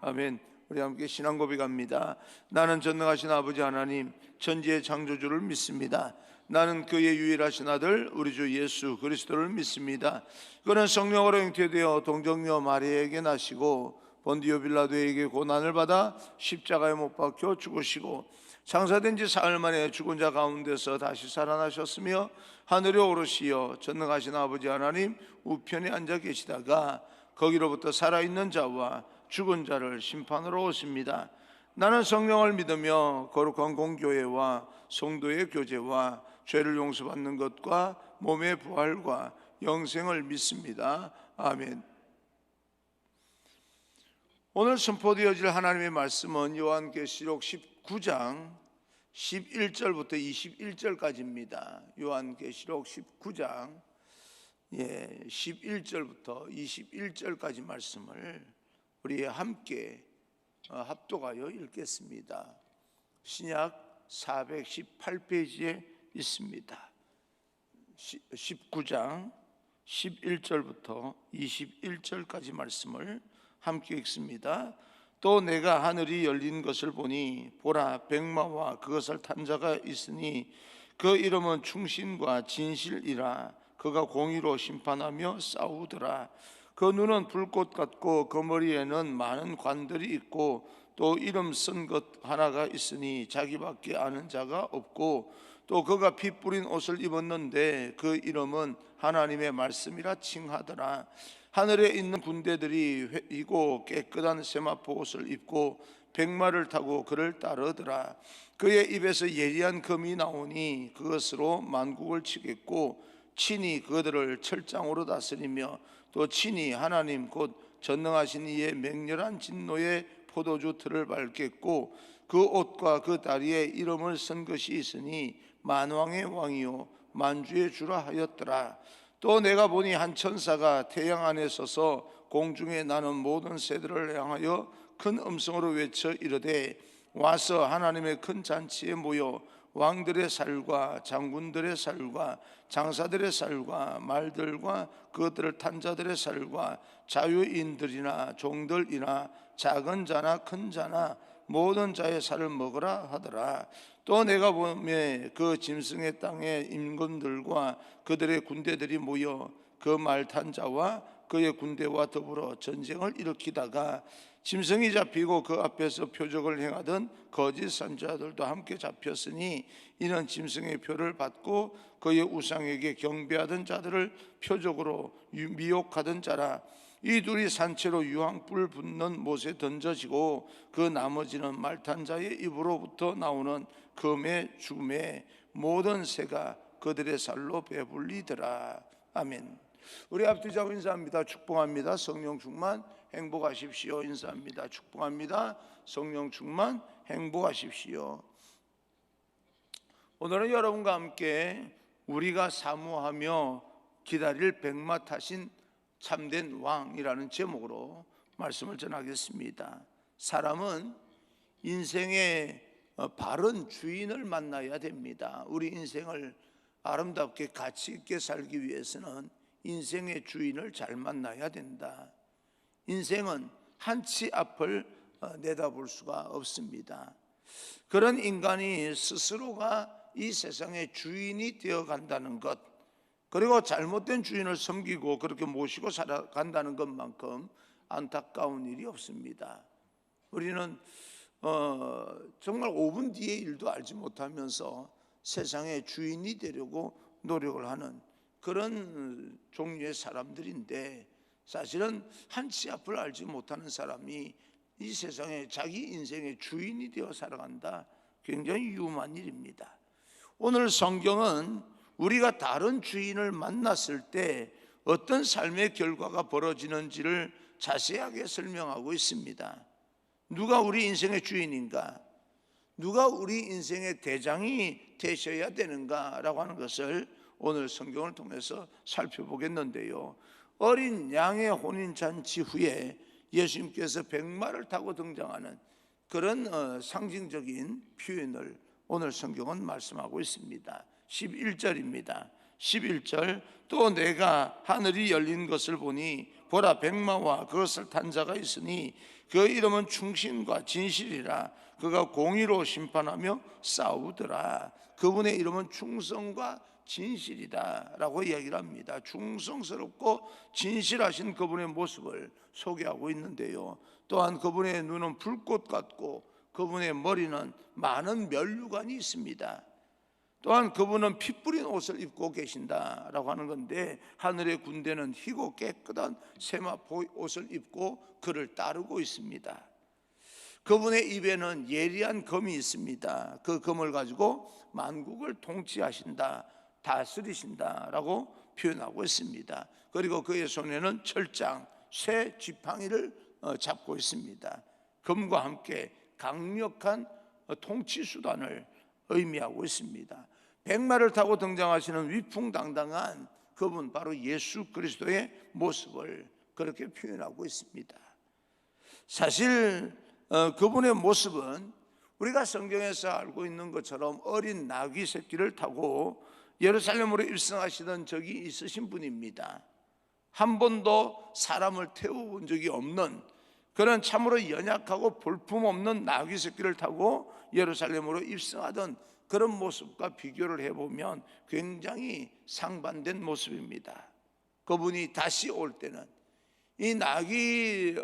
아멘. 우리 함께 신앙 고백합니다. 나는 전능하신 아버지 하나님 천지의 창조주를 믿습니다. 나는 그의 유일하신 아들 우리 주 예수 그리스도를 믿습니다. 그는 성령으로 잉태되어 동정녀 마리아에게 나시고 본디오 빌라도에게 고난을 받아 십자가에 못 박혀 죽으시고 장사된 지 사흘 만에 죽은 자 가운데서 다시 살아나셨으며 하늘에 오르시어 전능하신 아버지 하나님 우편에 앉아 계시다가 거기로부터 살아있는 자와 죽은 자를 심판으로 오십니다. 나는 성령을 믿으며 거룩한 공교회와 성도의 교제와 죄를 용서받는 것과 몸의 부활과 영생을 믿습니다. 아멘. 오늘 선포되어질 하나님의 말씀은 요한계시록 19장 11절부터 21절까지입니다. 요한계시록 19장 11절부터 21절까지 말씀을 우리 함께 합독하여 읽겠습니다. 신약 418페이지에 있습니다. 19장 11절부터 21절까지 말씀을 함께 읽습니다. 또 내가 하늘이 열린 것을 보니 보라 백마와 그것을 탄 자가 있으니 그 이름은 충신과 진실이라. 그가 공의로 심판하며 싸우더라. 그 눈은 불꽃 같고 그 머리에는 많은 관들이 있고 또 이름 쓴 것 하나가 있으니 자기밖에 아는 자가 없고 또 그가 피 뿌린 옷을 입었는데 그 이름은 하나님의 말씀이라 칭하더라. 하늘에 있는 군대들이 회이고 깨끗한 세마포 옷을 입고 백마를 타고 그를 따르더라. 그의 입에서 예리한 금이 나오니 그것으로 만국을 치겠고 친히 그들을 철장으로 다스리며 또 친히 하나님 곧 전능하신 이의 맹렬한 진노의 포도주 틀을 밟겠고 그 옷과 그 다리에 이름을 쓴 것이 있으니 만왕의 왕이요 만주의 주라 하였더라. 또 내가 보니 한 천사가 태양 안에 서서 공중에 나는 모든 새들을 향하여 큰 음성으로 외쳐 이르되 와서 하나님의 큰 잔치에 모여 왕들의 살과 장군들의 살과 장사들의 살과 말들과 그것들을 탄 자들의 살과 자유인들이나 종들이나 작은 자나 큰 자나 모든 자의 살을 먹으라 하더라. 또 내가 보매 그 짐승의 땅의 임금들과 그들의 군대들이 모여 그 말 탄 자와 그의 군대와 더불어 전쟁을 일으키다가 짐승이 잡히고 그 앞에서 표적을 행하던 거짓 선지자들도 함께 잡혔으니 이는 짐승의 표를 받고 그의 우상에게 경배하던 자들을 표적으로 미혹하던 자라. 이 둘이 산채로 유황불 붙는 못에 던져지고 그 나머지는 말탄 자의 입으로부터 나오는 금의 주매 모든 새가 그들의 살로 배불리더라. 아멘. 우리 앞뒤자고 인사합니다. 축복합니다. 성령 충만 행복하십시오. 인사합니다. 축복합니다. 성령 충만 행복하십시오. 오늘은 여러분과 함께 우리가 사모하며 기다릴 백마 타신 참된 왕이라는 제목으로 말씀을 전하겠습니다. 사람은 인생의 바른 주인을 만나야 됩니다. 우리 인생을 아름답게 가치 있게 살기 위해서는 인생의 주인을 잘 만나야 된다. 인생은 한치 앞을 내다볼 수가 없습니다. 그런 인간이 스스로가 이 세상의 주인이 되어 간다는 것, 그리고 잘못된 주인을 섬기고 그렇게 모시고 살아간다는 것만큼 안타까운 일이 없습니다. 우리는 정말 5분 뒤의 일도 알지 못하면서 세상의 주인이 되려고 노력을 하는 그런 종류의 사람들인데, 사실은 한치 앞을 알지 못하는 사람이 이 세상에 자기 인생의 주인이 되어 살아간다. 굉장히 위험한 일입니다. 오늘 성경은 우리가 다른 주인을 만났을 때 어떤 삶의 결과가 벌어지는지를 자세하게 설명하고 있습니다. 누가 우리 인생의 주인인가? 누가 우리 인생의 대장이 되셔야 되는가라고 하는 것을 오늘 성경을 통해서 살펴보겠는데요. 어린 양의 혼인잔치 후에 예수님께서 백마를 타고 등장하는 그런 상징적인 표현을 오늘 성경은 말씀하고 있습니다. 11절입니다. 11절 또 내가 하늘이 열린 것을 보니 보라 백마와 그것을 탄 자가 있으니 그 이름은 충신과 진실이라. 그가 공의로 심판하며 싸우더라. 그분의 이름은 충성과 진실이다 라고 이야기를 합니다. 충성스럽고 진실하신 그분의 모습을 소개하고 있는데요, 또한 그분의 눈은 불꽃 같고 그분의 머리는 많은 면류관이 있습니다. 또한 그분은 피 뿌린 옷을 입고 계신다라고 하는 건데, 하늘의 군대는 희고 깨끗한 세마포 옷을 입고 그를 따르고 있습니다. 그분의 입에는 예리한 검이 있습니다. 그 검을 가지고 만국을 통치하신다, 다스리신다라고 표현하고 있습니다. 그리고 그의 손에는 철장, 쇠 지팡이를 잡고 있습니다. 검과 함께 강력한 통치 수단을 의미하고 있습니다. 백마를 타고 등장하시는 위풍당당한 그분, 바로 예수 그리스도의 모습을 그렇게 표현하고 있습니다. 사실 그분의 모습은 우리가 성경에서 알고 있는 것처럼 어린 나귀 새끼를 타고 예루살렘으로 입성하시던 적이 있으신 분입니다. 한 번도 사람을 태워본 적이 없는 그런 참으로 연약하고 볼품없는 나귀 새끼를 타고 예루살렘으로 입성하던 그런 모습과 비교를 해보면 굉장히 상반된 모습입니다. 그분이 다시 올 때는 이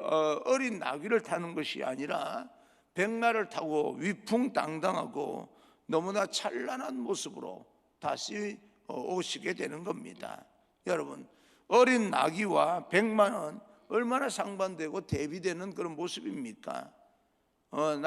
어린 나귀를 타는 것이 아니라 백마를 타고 위풍당당하고 너무나 찬란한 모습으로 다시 오시게 되는 겁니다. 여러분, 어린 나귀와 백마는 얼마나 상반되고 대비되는 그런 모습입니까?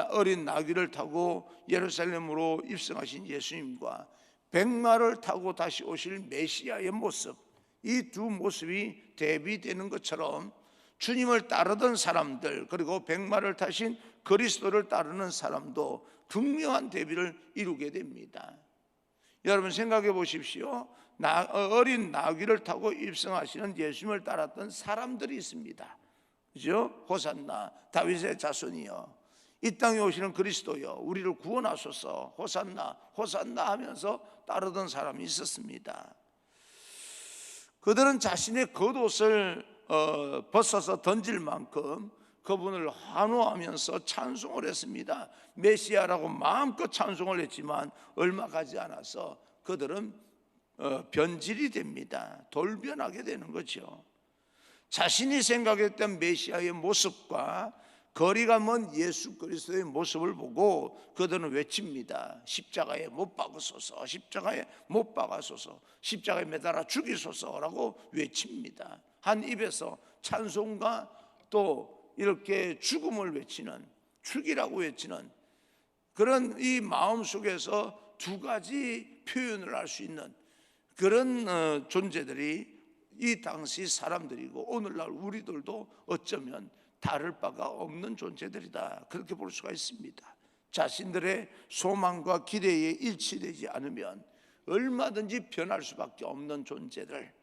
어린 나귀를 타고 예루살렘으로 입성하신 예수님과 백마를 타고 다시 오실 메시아의 모습, 이 두 모습이 대비되는 것처럼 주님을 따르던 사람들, 그리고 백마를 타신 그리스도를 따르는 사람도 분명한 대비를 이루게 됩니다. 여러분 생각해 보십시오. 어린 나귀를 타고 입성하시는 예수님을 따랐던 사람들이 있습니다. 그죠? 호산나 다윗의 자손이여, 이 땅에 오시는 그리스도여 우리를 구원하소서, 호산나 호산나 하면서 따르던 사람이 있었습니다. 그들은 자신의 겉옷을 벗어서 던질 만큼 그분을 환호하면서 찬송을 했습니다. 메시아라고 마음껏 찬송을 했지만 얼마 가지 않아서 그들은 변질이 됩니다. 돌변하게 되는 거죠. 자신이 생각했던 메시아의 모습과 거리가 먼 예수 그리스도의 모습을 보고 그들은 외칩니다. 십자가에 못 박으소서, 십자가에 못 박아소서, 십자가에 매달아 죽이소서라고 외칩니다. 한 입에서 찬송과 또 이렇게 죽음을 외치는, 죽이라고 외치는 그런 이 마음 속에서 두 가지 표현을 할 수 있는 그런 존재들이 이 당시 사람들이고 오늘날 우리들도 어쩌면 다를 바가 없는 존재들이다, 그렇게 볼 수가 있습니다. 자신들의 소망과 기대에 일치되지 않으면 얼마든지 변할 수밖에 없는 존재들.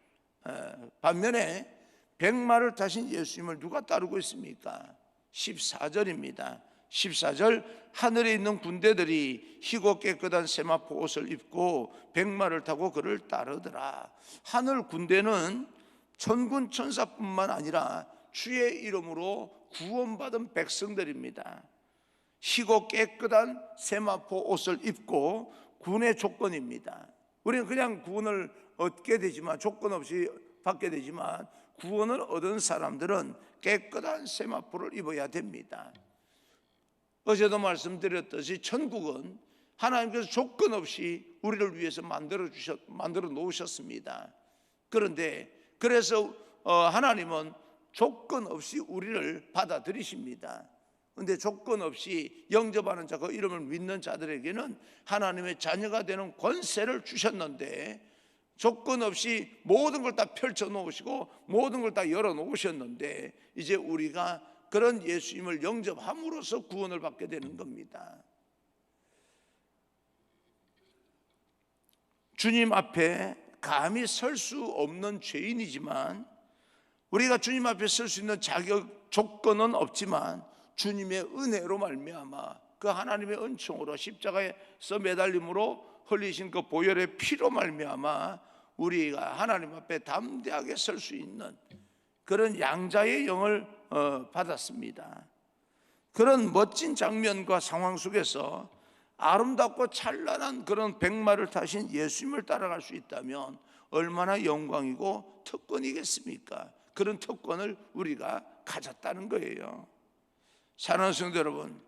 반면에 백마를 타신 예수님을 누가 따르고 있습니까? 14절입니다. 14절 하늘에 있는 군대들이 희고 깨끗한 세마포 옷을 입고 백마를 타고 그를 따르더라. 하늘 군대는 천군 천사뿐만 아니라 주의 이름으로 구원받은 백성들입니다. 희고 깨끗한 세마포 옷을 입고 군의 조건입니다. 우리는 그냥 구원을 얻게 되지만, 조건 없이 받게 되지만, 구원을 얻은 사람들은 깨끗한 세마포를 입어야 됩니다. 어제도 말씀드렸듯이 천국은 하나님께서 조건 없이 우리를 위해서 만들어 놓으셨습니다. 그런데 그래서 하나님은 조건 없이 우리를 받아들이십니다. 그런데 조건 없이 영접하는 자, 그 이름을 믿는 자들에게는 하나님의 자녀가 되는 권세를 주셨는데, 조건 없이 모든 걸 다 펼쳐 놓으시고 모든 걸 다 열어 놓으셨는데, 이제 우리가 그런 예수님을 영접함으로써 구원을 받게 되는 겁니다. 주님 앞에 감히 설 수 없는 죄인이지만, 우리가 주님 앞에 설 수 있는 자격 조건은 없지만 주님의 은혜로 말미암아 그 하나님의 은총으로 십자가에서 매달림으로 흘리신 그 보혈의 피로 말미암아 우리가 하나님 앞에 담대하게 설 수 있는 그런 양자의 영을 받았습니다. 그런 멋진 장면과 상황 속에서 아름답고 찬란한 그런 백마를 타신 예수님을 따라갈 수 있다면 얼마나 영광이고 특권이겠습니까? 그런 특권을 우리가 가졌다는 거예요. 사랑하는 성도 여러분,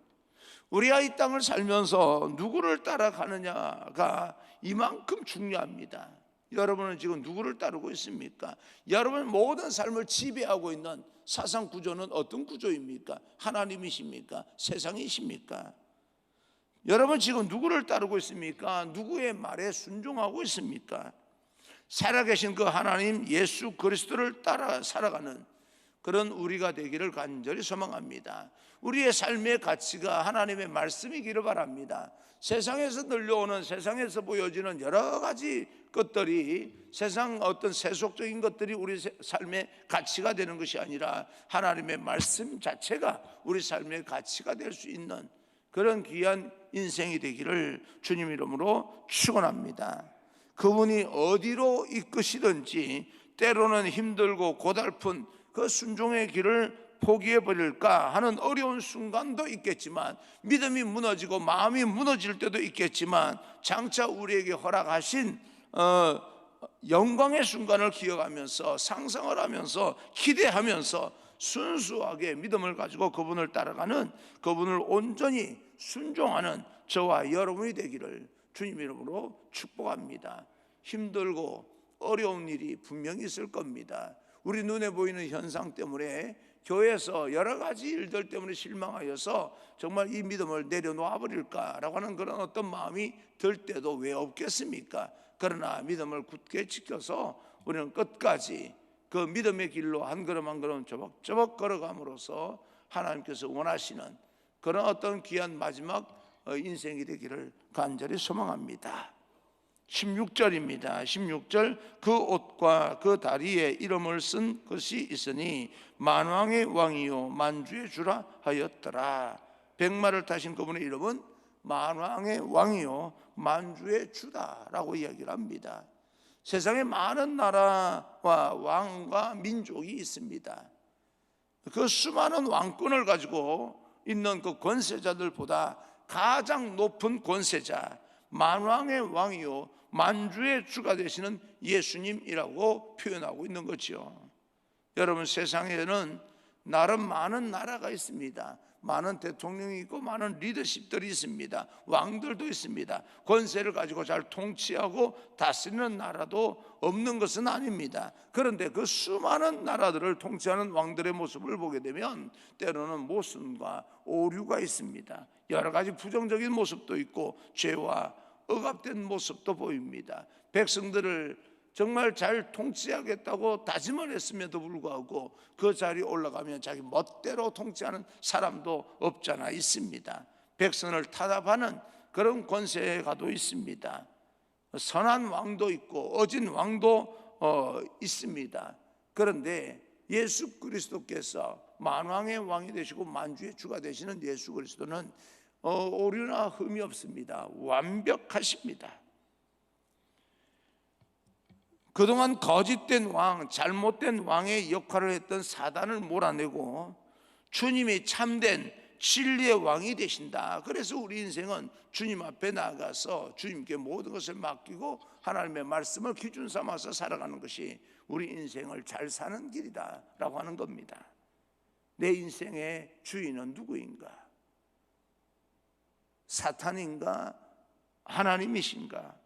우리가 이 땅을 살면서 누구를 따라가느냐가 이만큼 중요합니다. 여러분은 지금 누구를 따르고 있습니까? 여러분 모든 삶을 지배하고 있는 사상 구조는 어떤 구조입니까? 하나님이십니까? 세상이십니까? 여러분 지금 누구를 따르고 있습니까? 누구의 말에 순종하고 있습니까? 살아계신 그 하나님 예수 그리스도를 따라 살아가는 그런 우리가 되기를 간절히 소망합니다. 우리의 삶의 가치가 하나님의 말씀이기를 바랍니다. 세상에서 들려오는, 세상에서 보여지는 여러 가지 것들이, 세상 어떤 세속적인 것들이 우리 삶의 가치가 되는 것이 아니라 하나님의 말씀 자체가 우리 삶의 가치가 될 수 있는 그런 귀한 인생이 되기를 주님 이름으로 축원합니다. 그분이 어디로 이끄시든지 때로는 힘들고 고달픈 그 순종의 길을 포기해버릴까 하는 어려운 순간도 있겠지만, 믿음이 무너지고 마음이 무너질 때도 있겠지만, 장차 우리에게 허락하신 영광의 순간을 기억하면서 상상을 하면서 기대하면서 순수하게 믿음을 가지고 그분을 따라가는, 그분을 온전히 순종하는 저와 여러분이 되기를 주님 이름으로 축복합니다. 힘들고 어려운 일이 분명히 있을 겁니다. 우리 눈에 보이는 현상 때문에, 교회에서 여러 가지 일들 때문에 실망하여서 정말 이 믿음을 내려놓아 버릴까라고 하는 그런 어떤 마음이 들 때도 왜 없겠습니까? 그러나 믿음을 굳게 지켜서 우리는 끝까지 그 믿음의 길로 한 걸음 한 걸음 저벅저벅 걸어감으로써 하나님께서 원하시는 그런 어떤 귀한 마지막 인생이 되기를 간절히 소망합니다. 16절입니다. 16절, 그 옷과 그 다리에 이름을 쓴 것이 있으니 만왕의 왕이요 만주의 주라 하였더라. 백마를 타신 그분의 이름은 만왕의 왕이요 만주의 주다라고 이야기를 합니다. 세상에 많은 나라와 왕과 민족이 있습니다. 그 수많은 왕권을 가지고 있는 그 권세자들보다 가장 높은 권세자, 만왕의 왕이요 만주의 주가 되시는 예수님이라고 표현하고 있는 거죠. 여러분, 세상에는 나름 많은 나라가 있습니다. 많은 대통령이 있고 많은 리더십들이 있습니다. 왕들도 있습니다. 권세를 가지고 잘 통치하고 다스리는 나라도 없는 것은 아닙니다. 그런데 그 수많은 나라들을 통치하는 왕들의 모습을 보게 되면 때로는 모순과 오류가 있습니다. 여러 가지 부정적인 모습도 있고 죄와 억압된 모습도 보입니다. 백성들을 정말 잘 통치하겠다고 다짐을 했음에도 불구하고 그 자리에 올라가면 자기 멋대로 통치하는 사람도 없잖아 있습니다. 백성을 타협하는 그런 권세가도 있습니다. 선한 왕도 있고 어진 왕도 있습니다. 그런데 예수 그리스도께서 만왕의 왕이 되시고 만주의 주가 되시는 예수 그리스도는 오류나 흠이 없습니다. 완벽하십니다. 그동안 거짓된 왕, 잘못된 왕의 역할을 했던 사단을 몰아내고 주님이 참된 진리의 왕이 되신다. 그래서 우리 인생은 주님 앞에 나아가서 주님께 모든 것을 맡기고 하나님의 말씀을 기준 삼아서 살아가는 것이 우리 인생을 잘 사는 길이다 라고 하는 겁니다. 내 인생의 주인은 누구인가? 사탄인가? 하나님이신가?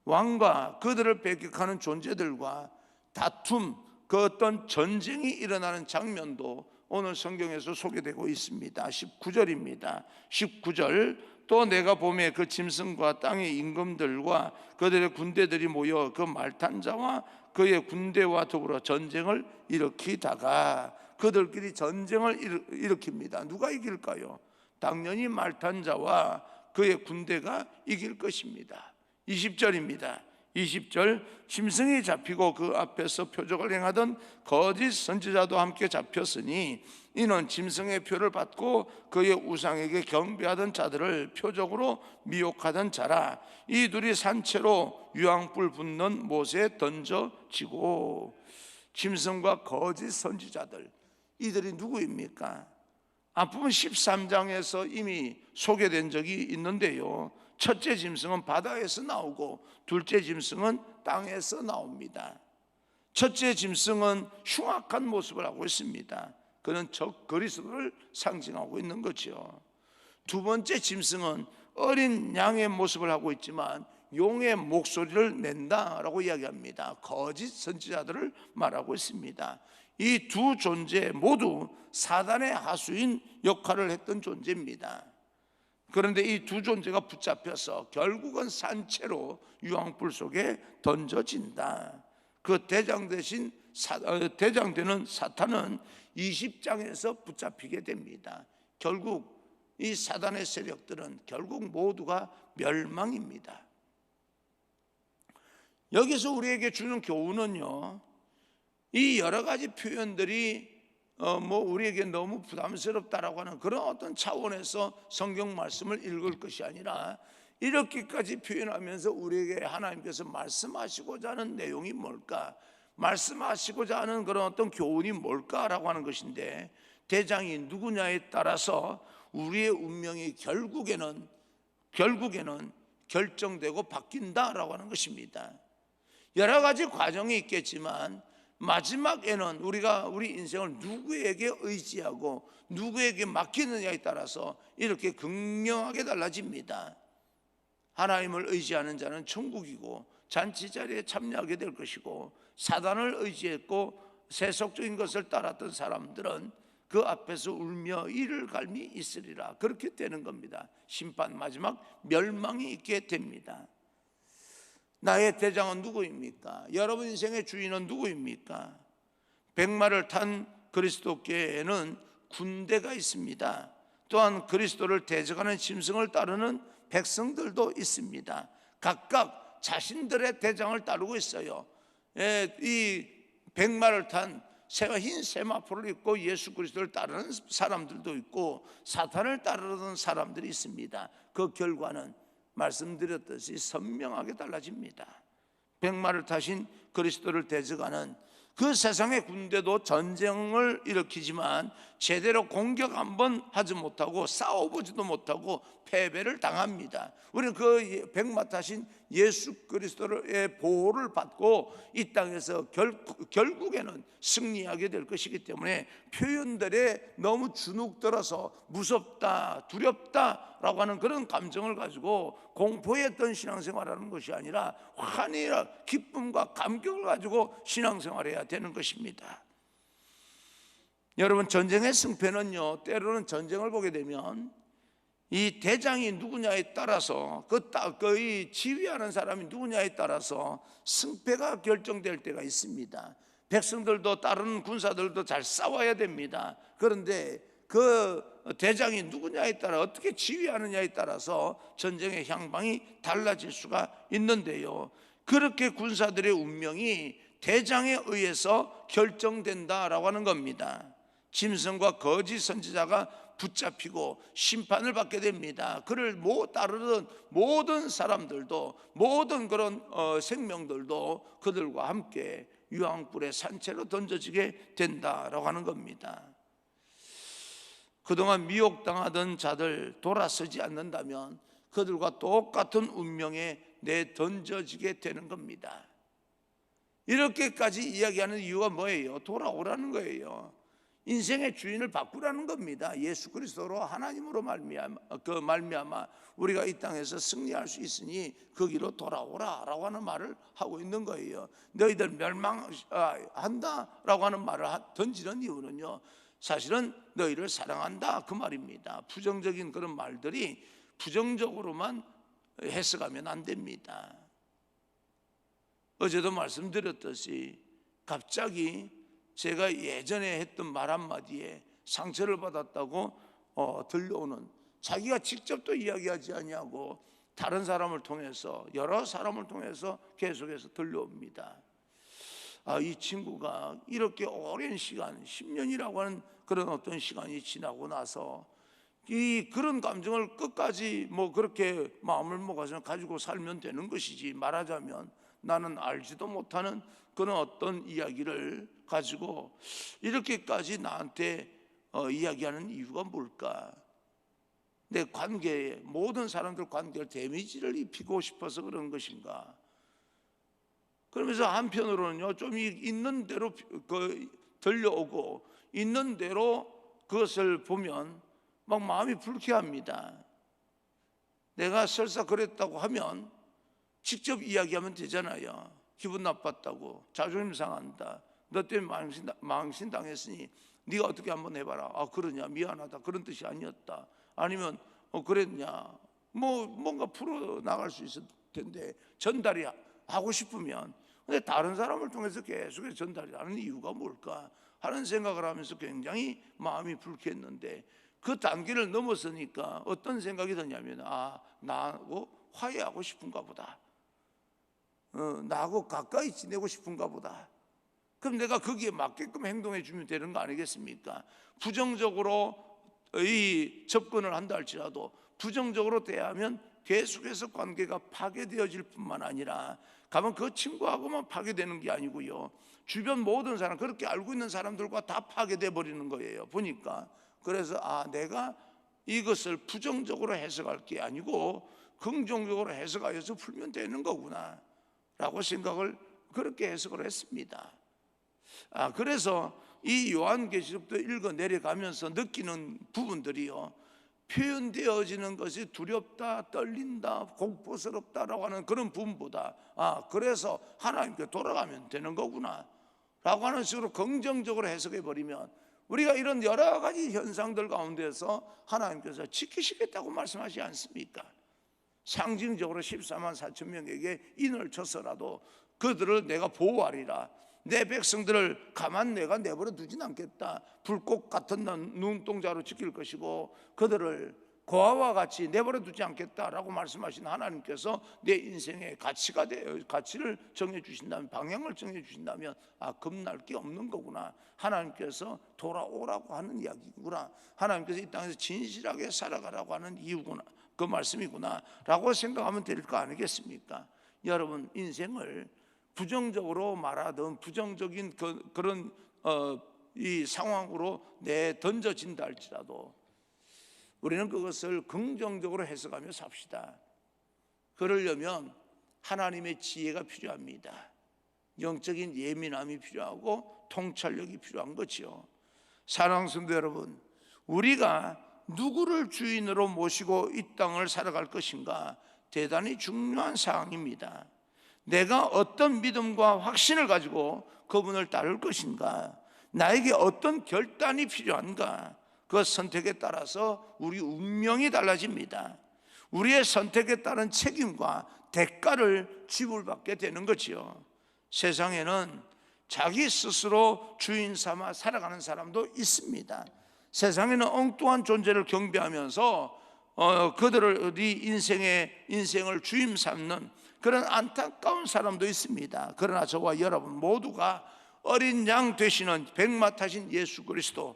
왕과 그들을 배격하는 존재들과 다툼, 그 어떤 전쟁이 일어나는 장면도 오늘 성경에서 소개되고 있습니다. 19절입니다. 19절, 또 내가 봄에 그 짐승과 땅의 임금들과 그들의 군대들이 모여 그 말탄 자와 그의 군대와 더불어 전쟁을 일으키다가, 그들끼리 전쟁을 일으킵니다. 누가 이길까요? 당연히 말탄 자와 그의 군대가 이길 것입니다. 20절입니다. 20절 짐승이 잡히고 그 앞에서 표적을 행하던 거짓 선지자도 함께 잡혔으니 이는 짐승의 표를 받고 그의 우상에게 경배하던 자들을 표적으로 미혹하던 자라. 이 둘이 산채로 유황불 붓는 못에 던져지고. 짐승과 거짓 선지자들, 이들이 누구입니까? 앞부분 13장에서 이미 소개된 적이 있는데요, 첫째 짐승은 바다에서 나오고 둘째 짐승은 땅에서 나옵니다. 첫째 짐승은 흉악한 모습을 하고 있습니다. 그는 적 그리스도를 상징하고 있는 거죠. 두 번째 짐승은 어린 양의 모습을 하고 있지만 용의 목소리를 낸다라고 이야기합니다. 거짓 선지자들을 말하고 있습니다. 이 두 존재 모두 사단의 하수인 역할을 했던 존재입니다. 그런데 이 두 존재가 붙잡혀서 결국은 산채로 유황불 속에 던져진다. 그 대장 되는 사탄은 20장에서 붙잡히게 됩니다. 결국 이 사단의 세력들은 결국 모두가 멸망입니다. 여기서 우리에게 주는 교훈은요, 이 여러 가지 표현들이 우리에게 너무 부담스럽다라고 하는 그런 어떤 차원에서 성경 말씀을 읽을 것이 아니라, 이렇게까지 표현하면서 우리에게 하나님께서 말씀하시고자 하는 내용이 뭘까, 말씀하시고자 하는 그런 어떤 교훈이 뭘까라고 하는 것인데, 대장이 누구냐에 따라서 우리의 운명이 결국에는 결정되고 바뀐다라고 하는 것입니다. 여러 가지 과정이 있겠지만 마지막에는 우리가 우리 인생을 누구에게 의지하고 누구에게 맡기느냐에 따라서 이렇게 극명하게 달라집니다. 하나님을 의지하는 자는 천국이고 잔치자리에 참여하게 될 것이고, 사단을 의지했고 세속적인 것을 따랐던 사람들은 그 앞에서 울며 이를 갈미 있으리라. 그렇게 되는 겁니다. 심판, 마지막 멸망이 있게 됩니다. 나의 대장은 누구입니까? 여러분 인생의 주인은 누구입니까? 백마를 탄 그리스도께에는 군대가 있습니다. 또한 그리스도를 대적하는 짐승을 따르는 백성들도 있습니다. 각각 자신들의 대장을 따르고 있어요. 이 백마를 탄 흰 세마포를 입고 예수 그리스도를 따르는 사람들도 있고 사탄을 따르는 사람들이 있습니다. 그 결과는 말씀드렸듯이 선명하게 달라집니다. 백마를 타신 그리스도를 대적하는 그 세상의 군대도 전쟁을 일으키지만 제대로 공격 한번 하지 못하고 싸워보지도 못하고 패배를 당합니다. 우리는 그 백마 타신 예수 그리스도의 보호를 받고 이 땅에서 결국에는 승리하게 될 것이기 때문에 표현들에 너무 주눅들어서 무섭다, 두렵다라고 하는 그런 감정을 가지고 공포했던 신앙생활하는 것이 아니라 환희와 기쁨과 감격을 가지고 신앙생활해야 되는 것입니다. 여러분, 전쟁의 승패는요, 때로는 전쟁을 보게 되면 이 대장이 누구냐에 따라서 이 지휘하는 사람이 누구냐에 따라서 승패가 결정될 때가 있습니다. 백성들도 다른 군사들도 잘 싸워야 됩니다. 그런데 그 대장이 누구냐에 따라 어떻게 지휘하느냐에 따라서 전쟁의 향방이 달라질 수가 있는데요, 그렇게 군사들의 운명이 대장에 의해서 결정된다라고 하는 겁니다. 짐승과 거짓 선지자가 붙잡히고 심판을 받게 됩니다. 그를 따르던 모든 사람들도, 모든 그런 생명들도 그들과 함께 유황불의 산채로 던져지게 된다라고 하는 겁니다. 그동안 미혹당하던 자들 돌아서지 않는다면 그들과 똑같은 운명에 내던져지게 되는 겁니다. 이렇게까지 이야기하는 이유가 뭐예요? 돌아오라는 거예요. 인생의 주인을 바꾸라는 겁니다. 예수 그리스도로 하나님으로 말미암아 우리가 이 땅에서 승리할 수 있으니 거기로 돌아오라라고 하는 말을 하고 있는 거예요. 너희들 멸망한다라고 하는 말을 던지는 이유는요, 사실은 너희를 사랑한다 그 말입니다. 부정적인 그런 말들이 부정적으로만 해석하면 안 됩니다. 어제도 말씀드렸듯이 갑자기 제가 예전에 했던 말 한마디에 상처를 받았다고 들려오는, 자기가 직접 또 이야기하지 않냐고 다른 사람을 통해서, 여러 사람을 통해서 계속해서 들려옵니다. 이 친구가 이렇게 오랜 시간, 10년이라고 하는 그런 어떤 시간이 지나고 나서 그런 감정을 끝까지 그렇게 마음을 먹어서 가지고 살면 되는 것이지, 말하자면 나는 알지도 못하는 그런 어떤 이야기를 가지고 이렇게까지 나한테 이야기하는 이유가 뭘까? 내 관계에, 모든 사람들 관계를 데미지를 입히고 싶어서 그런 것인가? 그러면서 한편으로는요, 좀 있는 대로 들려오고 있는 대로 그것을 보면 막 마음이 불쾌합니다. 내가 설사 그랬다고 하면 직접 이야기하면 되잖아요. 기분 나빴다고, 자존심 상한다, 너 때문에 망신당했으니 네가 어떻게 한번 해봐라. 그러냐, 미안하다, 그런 뜻이 아니었다. 아니면 그랬냐, 뭔가 풀어나갈 수 있을 텐데 전달이 하고 싶으면. 근데 다른 사람을 통해서 계속해서 전달이 하는 이유가 뭘까 하는 생각을 하면서 굉장히 마음이 불쾌했는데, 그 단계를 넘어서니까 어떤 생각이 드냐면, 나하고 화해하고 싶은가 보다, 나하고 가까이 지내고 싶은가 보다. 그럼 내가 거기에 맞게끔 행동해 주면 되는 거 아니겠습니까? 부정적으로 접근을 한다 할지라도 부정적으로 대하면 계속해서 관계가 파괴되어질 뿐만 아니라, 가면 그 친구하고만 파괴되는 게 아니고요, 주변 모든 사람, 그렇게 알고 있는 사람들과 다 파괴돼 버리는 거예요, 보니까. 그래서 내가 이것을 부정적으로 해석할 게 아니고 긍정적으로 해석하여서 풀면 되는 거구나 라고 생각을, 그렇게 해석을 했습니다. 그래서 이 요한계시록도 읽어 내려가면서 느끼는 부분들이요, 표현되어지는 것이 두렵다, 떨린다, 공포스럽다라고 하는 그런 부분보다 그래서 하나님께 돌아가면 되는 거구나 라고 하는 식으로 긍정적으로 해석해 버리면, 우리가 이런 여러 가지 현상들 가운데서 하나님께서 지키시겠다고 말씀하지 않습니까? 상징적으로 14만 4천 명에게 인을 쳐서라도 그들을 내가 보호하리라, 내 백성들을 가만 내가 내버려 두진 않겠다, 불꽃 같은 눈동자로 지킬 것이고 그들을 고아와 같이 내버려 두지 않겠다라고 말씀하신 하나님께서 내 인생의 가치를 정해 주신다면, 방향을 정해 주신다면 겁날 게 없는 거구나, 하나님께서 돌아오라고 하는 이야기구나, 하나님께서 이 땅에서 진실하게 살아가라고 하는 이유구나, 그 말씀이구나 라고 생각하면 될 거 아니겠습니까? 여러분, 인생을 부정적으로 말하든 부정적인 그런 이 상황으로 던져진다 할지라도 우리는 그것을 긍정적으로 해석하며 삽시다. 그러려면 하나님의 지혜가 필요합니다. 영적인 예민함이 필요하고 통찰력이 필요한 거죠. 사랑하는 성도 여러분, 우리가 누구를 주인으로 모시고 이 땅을 살아갈 것인가 대단히 중요한 사항입니다. 내가 어떤 믿음과 확신을 가지고 그분을 따를 것인가, 나에게 어떤 결단이 필요한가, 그 선택에 따라서 우리 운명이 달라집니다. 우리의 선택에 따른 책임과 대가를 지불받게 되는 거지요. 세상에는 자기 스스로 주인 삼아 살아가는 사람도 있습니다. 세상에는 엉뚱한 존재를 경배하면서 그들의 인생을 주임 삼는 그런 안타까운 사람도 있습니다. 그러나 저와 여러분 모두가 어린 양 되시는 백마 타신 예수 그리스도,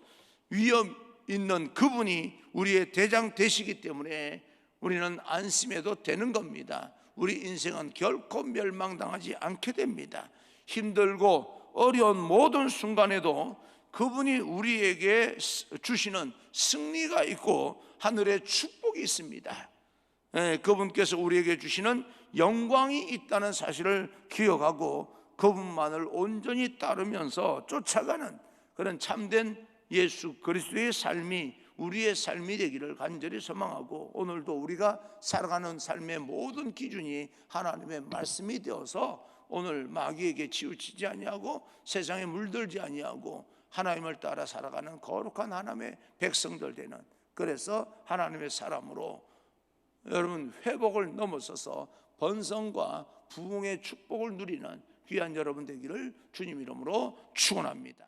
위엄 있는 그분이 우리의 대장 되시기 때문에 우리는 안심해도 되는 겁니다. 우리 인생은 결코 멸망당하지 않게 됩니다. 힘들고 어려운 모든 순간에도 그분이 우리에게 주시는 승리가 있고 하늘의 축복이 있습니다. 그분께서 우리에게 주시는 영광이 있다는 사실을 기억하고 그분만을 온전히 따르면서 쫓아가는 그런 참된 예수 그리스도의 삶이 우리의 삶이 되기를 간절히 소망하고, 오늘도 우리가 살아가는 삶의 모든 기준이 하나님의 말씀이 되어서 오늘 마귀에게 치우치지 아니하고 세상에 물들지 아니하고 하나님을 따라 살아가는 거룩한 하나님의 백성들 되는, 그래서 하나님의 사람으로 여러분 회복을 넘어서서 번성과 부흥의 축복을 누리는 귀한 여러분 되기를 주님 이름으로 축원합니다.